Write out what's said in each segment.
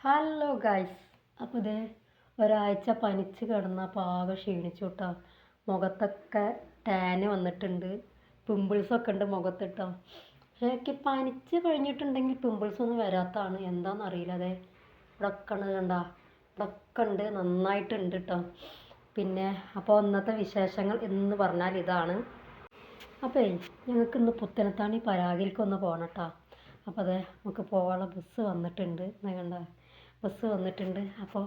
Hello guys, അപ്പോൾ ഇതേ ഒരാഴ്ച പനിച്ച് കിടന്ന പാകം ക്ഷീണിച്ചു കേട്ടോ. മുഖത്തൊക്കെ ടാന് വന്നിട്ടുണ്ട്, പിമ്പിൾസൊക്കെ ഉണ്ട് മുഖത്തിട്ടോ. എനിക്ക് പനിച്ച് കഴിഞ്ഞിട്ടുണ്ടെങ്കിൽ പിമ്പിൾസ് ഒന്നും വരാത്തതാണ്, എന്താണെന്നറിയില്ല. അതെ ഇവിടെയൊക്കെ ഉണ്ട്, കണ്ടോ, ഇവിടെയൊക്കെ ഉണ്ട്, നന്നായിട്ടുണ്ട് കേട്ടോ. പിന്നെ അപ്പോൾ ഇന്നത്തെ വിശേഷങ്ങൾ എന്ന് പറഞ്ഞാൽ ഇതാണ്. അപ്പോൾ ഞങ്ങൾക്ക് ഇന്ന് പുത്തനത്താണി പരാഗിലേക്ക് ഒന്ന് പോകണം കേട്ടോ. അപ്പോൾ അതെ നമുക്ക് പോകാനുള്ള ബസ് വന്നിട്ടുണ്ട്, കണ്ട ബസ് വന്നിട്ടുണ്ട്. അപ്പോൾ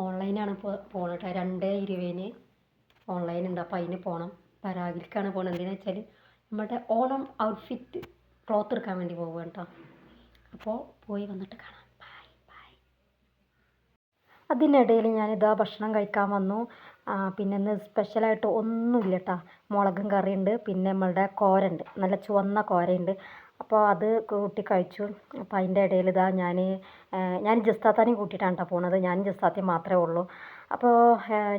ഓൺലൈനാണ് പോകണം കേട്ടോ. 2:20 ഓൺലൈൻ ഉണ്ട്, അപ്പോൾ അതിന് പോകണം. പരാഗിലേക്കാണ് പോകണം. എന്തിനാണെന്ന് വെച്ചാൽ നമ്മുടെ ഓണം ഔട്ട്ഫിറ്റ് ക്ലോത്ത് എടുക്കാൻ വേണ്ടി പോകുക കേട്ടോ. അപ്പോൾ പോയി വന്നിട്ട് കാണാം. Bye bye. അതിനിടയിൽ ഞാനിതാ ഭക്ഷണം കഴിക്കാൻ വന്നു. പിന്നെ ഇന്ന് സ്പെഷ്യലായിട്ട് ഒന്നുമില്ല കേട്ടോ. മുളകും കറിയുണ്ട്, പിന്നെ നമ്മളുടെ കോരുണ്ട്, നല്ല ചുവന്ന കോരയുണ്ട്. അപ്പോൾ അത് കൂട്ടി കഴിച്ചു. അപ്പോൾ അതിൻ്റെ ഇടയിൽ ഇതാ ഞാൻ ജസ്താത്താനെയും കൂട്ടിയിട്ടാണ് കേട്ടോ പോണത്. ഞാൻ ജസ്താത്തയും മാത്രമേ ഉള്ളൂ. അപ്പോൾ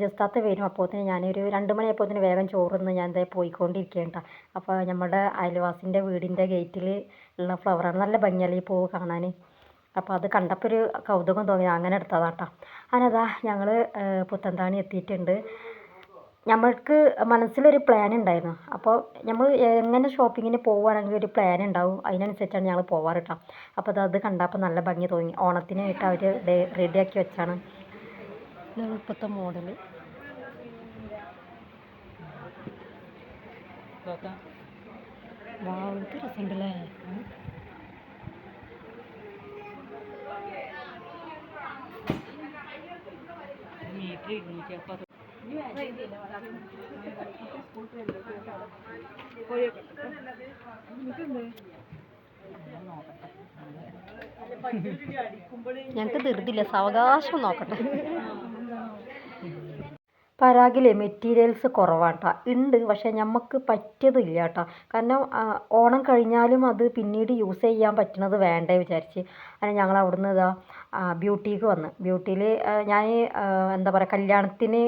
ജസ്താത്ത വരും. അപ്പോഴത്തേന് ഞാനൊരു 2 മണിയായപ്പോഴത്തേന് വേഗം ചോറുന്ന് ഞാൻ ഇതേ പോയിക്കൊണ്ടിരിക്കുകയാണ് കേട്ടോ. അപ്പോൾ നമ്മുടെ അയൽവാസിൻ്റെ വീടിൻ്റെ ഗേറ്റിൽ ഉള്ള ഫ്ലവറാണ്, നല്ല ഭംഗിയല്ലേ ഈ പൂവ് കാണാൻ. അപ്പോൾ അത് കണ്ടപ്പോൾ ഒരു കൗതുകം തോന്നി, അങ്ങനെ എടുത്തതാണ് കേട്ടോ. അതിനതാ ഞങ്ങൾ പുത്തൻതാണി എത്തിയിട്ടുണ്ട്. നമ്മൾക്ക് മനസ്സിലൊരു പ്ലാൻ ഉണ്ടായിരുന്നു. അപ്പോൾ നമ്മൾ എങ്ങനെ ഷോപ്പിങ്ങിന് പോവുകയാണെങ്കിൽ ഒരു പ്ലാൻ ഉണ്ടാവും, അതിനനുസരിച്ചാണ് ഞങ്ങൾ പോവാറ് കേട്ടോ. അപ്പോൾ അത് കണ്ടപ്പോൾ നല്ല ഭംഗി തോന്നി. ഓണത്തിനായിട്ട് അവർ റെഡിയാക്കി വെച്ചാണ്. ഇതാണ് ഇപ്പോഴത്തെ മോഡൽ. വാ, ഇത് രസമുണ്ടല്ലേ. ഞങ്ങൾക്ക് ധൃതിയില്ല, സാവകാശം നോക്കട്ടെ. പരാഗിലെ മെറ്റീരിയൽസ് കുറവാണ് കേട്ടോ. ഉണ്ട്, പക്ഷേ നമുക്ക് പറ്റിയതില്ല കേട്ടോ. കാരണം ഓണം കഴിഞ്ഞാലും അത് പിന്നീട് യൂസ് ചെയ്യാൻ പറ്റുന്നത് വേണ്ടേ വിചാരിച്ച് അങ്ങനെ ഞങ്ങൾ അവിടുന്ന് ഇതാ ബ്യൂട്ടിക്ക് വന്ന്. ബ്യൂട്ടിയിൽ ഞാൻ എന്താ പറയുക, കല്യാണത്തിന്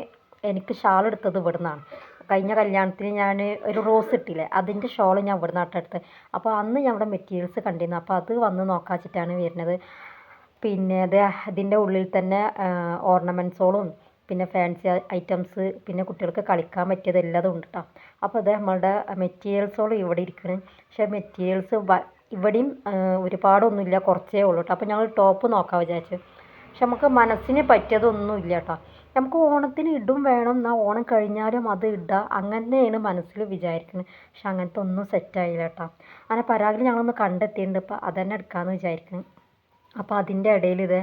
എനിക്ക് ഷാൾ എടുത്തത് ഇവിടുന്നാണ്. കഴിഞ്ഞ കല്യാണത്തിന് ഞാൻ ഒരു റോസ് ഇട്ടില്ലേ, അതിൻ്റെ ഷോൾ ഞാൻ ഇവിടുന്നാണ് എടുത്തത്. അപ്പോൾ അന്ന് ഞാൻ ഇവിടെ മെറ്റീരിയൽസ് കണ്ടിരുന്നു. അപ്പോൾ അത് വന്ന് നോക്കാച്ചിട്ടാണ് വരുന്നത്. പിന്നെ ഇതിൻ്റെ ഉള്ളിൽ തന്നെ ഓർണമെൻറ്റ്സുകളും പിന്നെ ഫാൻസി ഐറ്റംസ്, പിന്നെ കുട്ടികൾക്ക് കളിക്കാൻ പറ്റിയത് എല്ലാതും ഉണ്ട് കേട്ടോ. അപ്പോൾ അത് നമ്മളുടെ മെറ്റീരിയൽസോളം ഇവിടെ ഇരിക്കണം. പക്ഷേ മെറ്റീരിയൽസ് ഇവിടെയും ഒരുപാടൊന്നുമില്ല, കുറച്ചേ ഉള്ളൂ കേട്ടോ. അപ്പോൾ ഞങ്ങൾ ടോപ്പ് നോക്കാൻ വിചാരിച്ചു. പക്ഷെ നമുക്ക് മനസ്സിന് പറ്റിയതൊന്നുമില്ല കേട്ടോ. നമുക്ക് ഓണത്തിന് ഇടും വേണം, എന്നാൽ ഓണം കഴിഞ്ഞാലും അത് ഇടുക, അങ്ങനെയാണ് മനസ്സിൽ വിചാരിക്കുന്നത്. പക്ഷെ അങ്ങനത്തെ ഒന്നും സെറ്റായില്ല കേട്ടോ. അങ്ങനെ പരാഗിൽ ഞങ്ങളൊന്ന് കണ്ടെത്തിയിട്ടുണ്ട്. ഇപ്പോൾ അതന്നെ എടുക്കാമെന്ന് വിചാരിക്കുന്നു. അപ്പോൾ അതിൻ്റെ ഇടയിൽ ഇത്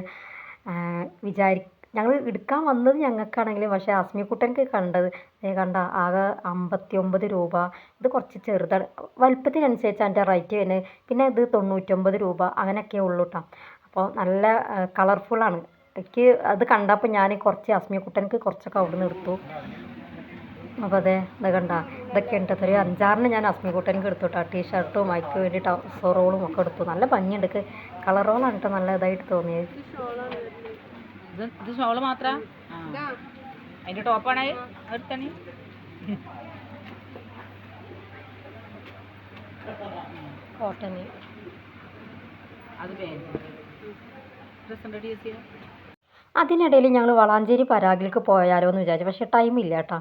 ഞങ്ങൾ എടുക്കാൻ വന്നത് ഞങ്ങൾക്കാണെങ്കിലും, പക്ഷേ അസ്മിക്കുട്ടനക്ക് കണ്ട ആകെ 59 രൂപ. ഇത് കുറച്ച് ചെറുതാണ്, വലിപ്പത്തിനനുസരിച്ച് അതിൻ്റെ റേറ്റ് വരുന്നത്. പിന്നെ ഇത് 99 രൂപ, അങ്ങനെയൊക്കെ ഉള്ളൂ കേട്ടോ. അപ്പോൾ നല്ല കളർഫുള്ളാണ്. എനിക്ക് അത് കണ്ടപ്പോൾ ഞാൻ കുറച്ച് അസ്മിക്കുട്ടനക്ക് കുറച്ചൊക്കെ അവിടെ നിന്ന് എടുത്തു. അപ്പോൾ ഇത് കണ്ട, ഇതൊക്കെ ഉണ്ട്. ഒരു 5-6 ഞാൻ അസ്മിക്കുട്ടനക്ക് എടുത്തു കേട്ടോ. ടീഷർട്ടും അതിക്ക് വേണ്ടി ടൗസറുകളും ഒക്കെ എടുത്തു. നല്ല ഭംഗിയുണ്ട്, കളറോളാണ് കേട്ടോ, നല്ല ഇതായിട്ട് തോന്നിയത്. ഇത് ഷോള് മാത്രം, അതിന്റെ ടോപ്പാണ് അടുത്താണ്. കോട്ടന് അത് ഡ്രസ് യൂസ് ചെയ്യാം. അതിനിടയിൽ ഞങ്ങൾ വളാഞ്ചേരി പരാഗിലേക്ക് പോയാലോ എന്ന് വിചാരിച്ചു. പക്ഷേ ടൈമില്ല കേട്ടോ.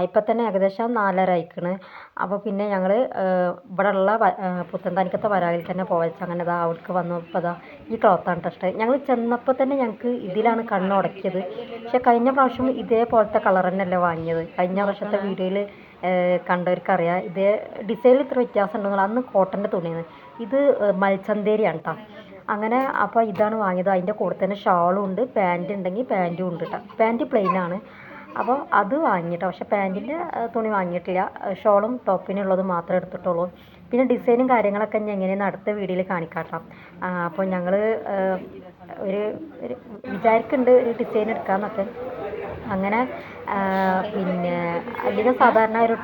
ഇപ്പം തന്നെ ഏകദേശം 4:30 ആയിക്കണ്. അപ്പോൾ പിന്നെ ഞങ്ങൾ ഇവിടെ ഉള്ള പുത്തൻതാനിക്കത്തെ പരാഗിൽ തന്നെ പോയച്ചു. അങ്ങനെ അവിടേക്ക് വന്നപ്പോൾ ഈ ക്ലോത്താണ് ഇഷ്ടം. ഞങ്ങൾ ചെന്നപ്പോൾ തന്നെ ഞങ്ങൾക്ക് ഇതിലാണ് കണ്ണുടക്കിയത്. പക്ഷേ കഴിഞ്ഞ പ്രാവശ്യം ഇതേപോലത്തെ കളർ തന്നെയല്ലേ വാങ്ങിയത്. കഴിഞ്ഞ വർഷത്തെ വീഡിയോയിൽ കണ്ടവർക്കറിയാം. ഇതേ ഡിസൈനിൽ ഇത്ര വ്യത്യാസം ഉണ്ടെന്നുള്ള. അന്ന് കോട്ടൻ്റെ തുണിയാണ്, ഇത് മൽച്ചന്തേരിയാണ് കേട്ടോ. അങ്ങനെ അപ്പോൾ ഇതാണ് വാങ്ങിയത്. അതിൻ്റെ കൂടെ തന്നെ ഷാളും ഉണ്ട്, പാൻറ് ഉണ്ടെങ്കിൽ പാൻറ്റും ഉണ്ട് കേട്ടോ. പാൻറ്റ് പ്ലെയിനാണ്, അപ്പോൾ അത് വാങ്ങിയിട്ടോ. പക്ഷേ പാൻറ്റിൻ്റെ തുണി വാങ്ങിയിട്ടില്ല. ഷോളും ടോപ്പിനുള്ളത് മാത്രമേ എടുത്തിട്ടുള്ളൂ. പിന്നെ ഡിസൈനും കാര്യങ്ങളൊക്കെ ഞാൻ എങ്ങനെയെന്ന് അടുത്ത വീഡിയോയിൽ കാണിക്കാം കേട്ടോ. അപ്പോൾ ഞങ്ങൾ ഒരു വിചാരിക്കുന്നുണ്ട് ഒരു ഡിസൈൻ എടുക്കാമെന്നൊക്കെ. അങ്ങനെ പിന്നെ അധികം സാധാരണ ഒരു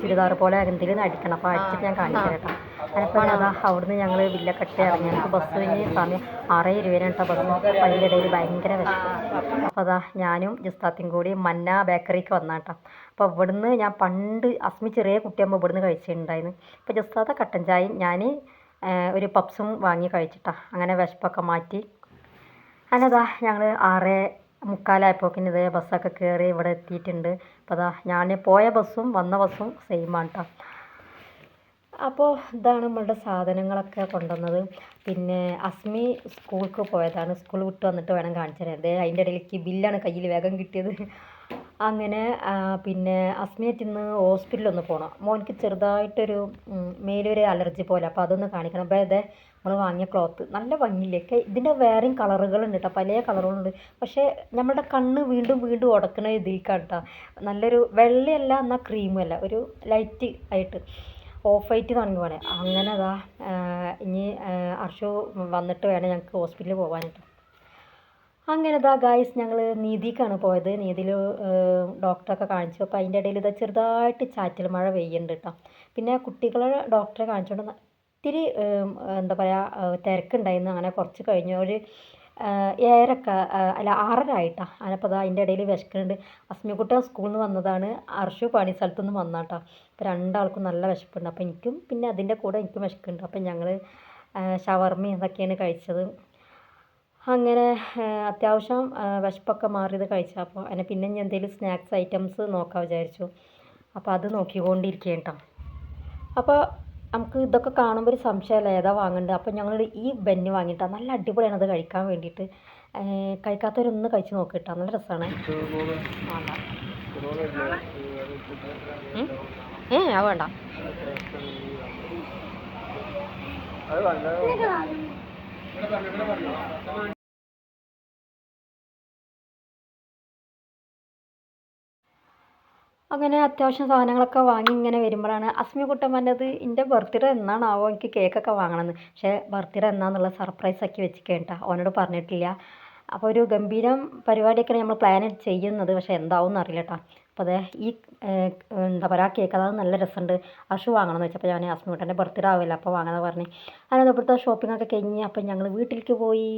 ചുരിദാർ പോലെ എന്തെങ്കിലും അടിക്കണം. അപ്പോൾ അടിച്ചിട്ട് ഞാൻ കാണിക്കാം കേട്ടോ. അതിപ്പോൾ അവിടുന്ന് ഞങ്ങൾ വില്ലക്കട്ട് ഇറങ്ങി. എനിക്ക് ബസ് കഴിഞ്ഞ് സമയം 6:20 കേട്ടോ ബസ്. അപ്പോൾ അതിൻ്റെ ഇടയിൽ ഭയങ്കര വിശപ്പ്. അപ്പോൾ ഞാനും ജസ്താത്തിയും കൂടി മന്ന ബേക്കറിക്ക് വന്നാ കേട്ടോ. അപ്പോൾ ഇവിടുന്ന് ഞാൻ പണ്ട് അസ്മി ചെറിയ കുട്ടിയാകുമ്പോൾ ഇവിടുന്ന് കഴിച്ചിട്ടുണ്ടായിരുന്നു. അപ്പോൾ ജസ്താത്ത കട്ടൻ ചായയും ഞാൻ ഒരു പപ്സും വാങ്ങി കഴിച്ചിട്ടാ. അങ്ങനെ വിശപ്പൊക്കെ മാറ്റി. അല്ലതാ ഞങ്ങൾ 6:45 ഇതേ ബസ്സൊക്കെ കയറി ഇവിടെ എത്തിയിട്ടുണ്ട്. അപ്പോൾ അതാ ഞാൻ പോയ ബസ്സും വന്ന ബസ്സും സെയിമാണ് കേട്ടോ. അപ്പോൾ ഇതാണ് നമ്മളുടെ സാധനങ്ങളൊക്കെ കൊണ്ടുവന്നത്. പിന്നെ അസ്മി സ്കൂൾക്ക് പോയതാണ്. സ്കൂൾ വിട്ട് വന്നിട്ട് വേണം കാണിച്ചു തരാൻ. അതെ അതിൻ്റെ ഇടയിലേക്ക് ബില്ലാണ് കയ്യിൽ വേഗം കിട്ടിയത്. അങ്ങനെ പിന്നെ അസ്മിയായിട്ട് ഇന്ന് ഹോസ്പിറ്റലിലൊന്ന് പോകണം. മോനിക്ക് ചെറുതായിട്ടൊരു മേലൊരു അലർജി പോലെ. അപ്പോൾ അതൊന്ന് കാണിക്കണം. അപ്പോൾ അതെ നമ്മൾ വാങ്ങിയ ക്ലോത്ത് നല്ല ഭംഗിയില്ലേ. ഇതിൻ്റെ വേറെയും കളറുകളുണ്ട് കേട്ടോ, പല കളറുകളുണ്ട്. പക്ഷേ നമ്മുടെ കണ്ണ് വീണ്ടും വീണ്ടും ഉടക്കണ ഇതിലേക്കാണ് കേട്ടോ. നല്ലൊരു വെള്ളയല്ല എന്നാൽ ക്രീമും അല്ല, ഒരു ലൈറ്റ് ആയിട്ട് ഓഫ് വൈറ്റ് തുടങ്ങി പോലെ. അങ്ങനെ അതാ ഇനി അർഷു വന്നിട്ട് വേണം ഞങ്ങൾക്ക് ഹോസ്പിറ്റലിൽ പോകാനായിട്ട്. അങ്ങനെ ഇതാ ഗായ്സ് ഞങ്ങൾ നീതിക്കാണ് പോയത്. നീതിയിൽ ഡോക്ടറൊക്കെ കാണിച്ചു. അപ്പോൾ അതിൻ്റെ ഇടയിൽ ഇതാ ചെറുതായിട്ട് ചാറ്റൽ മഴ പെയ്യുന്നുണ്ട് കേട്ടോ. പിന്നെ കുട്ടികളെ ഡോക്ടറെ കാണിച്ചുകൊണ്ട് ഇത്തിരി എന്താ പറയുക തിരക്കുണ്ടായിരുന്നു. അങ്ങനെ കുറച്ച് കഴിഞ്ഞ് ഒരു 7:00 അല്ല 6:30 ആയിട്ടാ. അതിനപ്പോൾ അതാ അതിൻ്റെ ഇടയിൽ വിശക്കുന്നുണ്ട്. അസ്മിക്കുട്ട സ്കൂളിൽ നിന്ന് വന്നതാണ്, അർഷു പണി സ്ഥലത്തു നിന്ന് വന്നാട്ടോ. അപ്പോൾ രണ്ടാൾക്കും നല്ല വിശപ്പുണ്ട്. അപ്പോൾ എനിക്കും പിന്നെ അതിൻ്റെ കൂടെ എനിക്കും വിശക്കുന്നുണ്ട്. അപ്പം ഞങ്ങൾ ഷവർമ്മയും ഇതൊക്കെയാണ് കഴിച്ചത്. അങ്ങനെ അത്യാവശ്യം വിശപ്പൊക്കെ മാറിയത് കഴിച്ചു. അപ്പോൾ അതിനെ പിന്നെ ഞാൻ എന്തെങ്കിലും സ്നാക്സ് ഐറ്റംസ് നോക്കാൻ വിചാരിച്ചു. അപ്പോൾ അത് നോക്കിക്കൊണ്ടിരിക്കുകയാണ് കേട്ടോ. അപ്പോൾ നമുക്ക് ഇതൊക്കെ കാണുമ്പോൾ ഒരു സംശയമല്ല ഏതാ വാങ്ങേണ്ടത്. അപ്പോൾ ഞങ്ങൾ ഈ ബന്ന് വാങ്ങിയിട്ടാണ്. നല്ല അടിപൊളിയാണ് അത് കഴിക്കാൻ വേണ്ടിയിട്ട്. കഴിക്കാത്തവരൊന്ന് കഴിച്ച് നോക്കി കേട്ടോ, നല്ല രസമാണ്. വേണ്ട അത് വേണ്ട. അങ്ങനെ അത്യാവശ്യം സാധനങ്ങളൊക്കെ വാങ്ങി ഇങ്ങനെ വരുമ്പോഴാണ് അസ്മി കുട്ടൻ പറഞ്ഞത് എൻ്റെ ബർത്ത്ഡേ എന്നാണാവോ എനിക്ക് കേക്കൊക്കെ വാങ്ങണമെന്ന്. പക്ഷേ ബർത്ത്ഡേ എന്നാന്നുള്ള സർപ്രൈസ് ആക്കി വെച്ചിരിക്കുകയാണ് കേട്ടോ, അവനോട് പറഞ്ഞിട്ടില്ല. അപ്പോൾ ഒരു ഗംഭീരം പരിപാടിയൊക്കെയാണ് നമ്മൾ പ്ലാൻ ചെയ്യുന്നത്. പക്ഷേ എന്താവും അറിയില്ല കേട്ടോ. അപ്പോൾ അതെ ഈ എന്താ പറയുക കേക്ക് അതായത് നല്ല രസമുണ്ട്, അർഷു വാങ്ങണമെന്ന് വെച്ചപ്പോൾ ഞാൻ അസ്മി കുട്ടൻ്റെ ബർത്ത്ഡേ ആവില്ല അപ്പോൾ വാങ്ങാമെന്ന് പറഞ്ഞ്. അങ്ങനെ ഇവിടുത്തെ ഷോപ്പിംഗ് ഒക്കെ കഴിഞ്ഞ് അപ്പം ഞങ്ങൾ വീട്ടിലേക്ക് പോയി.